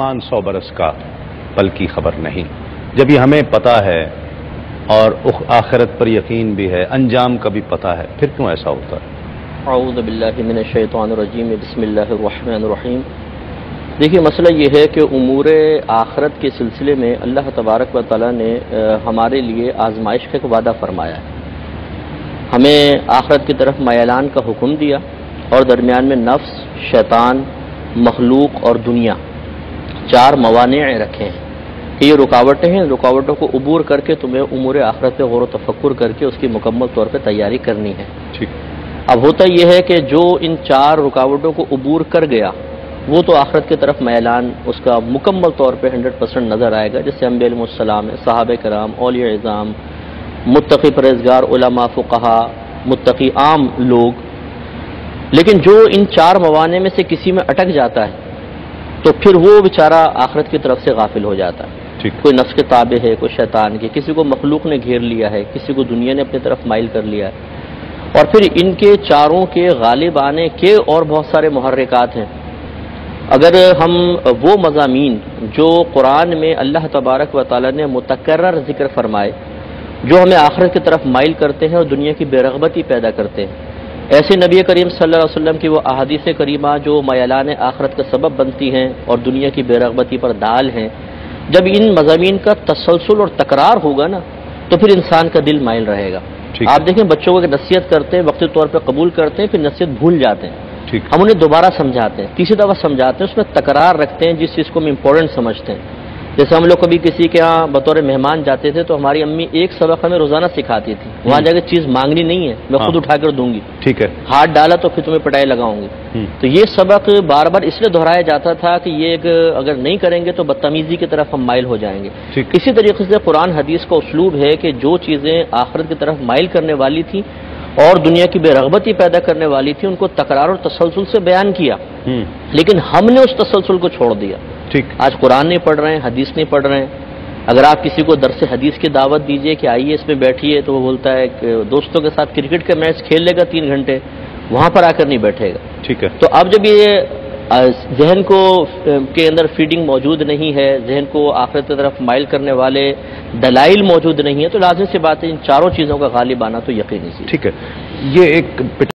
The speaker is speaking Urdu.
مان 100 برس کا پل کی خبر نہیں۔ جب یہ ہمیں پتہ ہے اور آخرت پر یقین بھی ہے، انجام کا بھی پتہ ہے، پھر کیوں ایسا ہوتا ہے؟ اعوذ باللہ من الشیطان الرجیم، بسم اللہ الرحمن الرحیم۔ دیکھیے، مسئلہ یہ ہے کہ امور آخرت کے سلسلے میں اللہ تبارک و تعالیٰ نے ہمارے لیے آزمائش کا ایک وعدہ فرمایا ہے۔ ہمیں آخرت کی طرف میلان کا حکم دیا اور درمیان میں نفس، شیطان، مخلوق اور دنیا، 4 موانع رکھے ہیں کہ یہ رکاوٹیں ہیں، رکاوٹوں کو عبور کر کے تمہیں امور آخرت پہ غور و تفکر کر کے اس کی مکمل طور پہ تیاری کرنی ہے۔ ٹھیک۔ اب ہوتا یہ ہے کہ جو ان 4 رکاوٹوں کو عبور کر گیا وہ تو آخرت کی طرف میلان اس کا مکمل طور پہ 100% نظر آئے گا، جیسے انبیاء علیہ السلام، صحابہ کرام، اولیاء اعظام، متقی پرہیزگار علماء، فقہا، متقی عام لوگ۔ لیکن جو ان 4 موانع میں سے کسی میں اٹک جاتا ہے تو پھر وہ بیچارہ آخرت کی طرف سے غافل ہو جاتا ہے۔ کوئی نفس کے تابع ہے، کوئی شیطان کے، کسی کو مخلوق نے گھیر لیا ہے، کسی کو دنیا نے اپنی طرف مائل کر لیا ہے، اور پھر ان کے 4 کے غالب آنے کے اور بہت سارے محرکات ہیں۔ اگر ہم وہ مضامین جو قرآن میں اللہ تبارک و تعالیٰ نے متکرر ذکر فرمائے جو ہمیں آخرت کی طرف مائل کرتے ہیں اور دنیا کی بے رغبتی پیدا کرتے ہیں، ایسے نبی کریم صلی اللہ علیہ وسلم کی وہ احادیث کریمہ جو میلان آخرت کا سبب بنتی ہیں اور دنیا کی بے رغبتی پر دال ہیں، جب ان مضامین کا تسلسل اور تکرار ہوگا نا تو پھر انسان کا دل مائل رہے گا۔ آپ دیکھیں، بچوں کو نصیحت کرتے ہیں، وقتی طور پہ قبول کرتے ہیں، پھر نصیحت بھول جاتے ہیں، ہم انہیں دوبارہ سمجھاتے ہیں، تیسری دفعہ سمجھاتے ہیں، اس میں تکرار رکھتے ہیں جس چیز کو ہم امپورٹنٹ سمجھتے ہیں۔ جیسے ہم لوگ کبھی کسی کے ہاں بطور مہمان جاتے تھے تو ہماری امی ایک سبق ہمیں روزانہ سکھاتی تھی، وہاں جا کے چیز مانگنی نہیں ہے، میں خود اٹھا کر دوں گی، ٹھیک ہے، ہاتھ ڈالا تو پھر تمہیں پٹائی لگاؤں گی۔ تو یہ سبق بار بار اس لیے دہرایا جاتا تھا کہ یہ اگر نہیں کریں گے تو بدتمیزی کی طرف ہم مائل ہو جائیں گے۔ اسی طریقے سے قرآن حدیث کا اسلوب ہے کہ جو چیزیں آخرت کی طرف مائل کرنے والی تھی اور دنیا کی بے رغبتی پیدا کرنے والی تھی ان کو تکرار اور تسلسل سے بیان کیا، لیکن ہم نے اس تسلسل کو چھوڑ دیا۔ آج قرآن نہیں پڑھ رہے ہیں، حدیث نہیں پڑھ رہے ہیں۔ اگر آپ کسی کو درس حدیث کی دعوت دیجئے کہ آئیے اس میں بیٹھیے تو وہ بولتا ہے کہ دوستوں کے ساتھ کرکٹ کا میچ کھیل لے گا 3 گھنٹے، وہاں پر آ کر نہیں بیٹھے گا۔ ٹھیک ہے، تو اب جب یہ ذہن کو کے اندر فیڈنگ موجود نہیں ہے، ذہن کو آخرت کی طرف مائل کرنے والے دلائل موجود نہیں ہے، تو لازم سی بات ہے ان 4 چیزوں کا غالب آنا تو یقینی سی۔ ٹھیک ہے، یہ ایک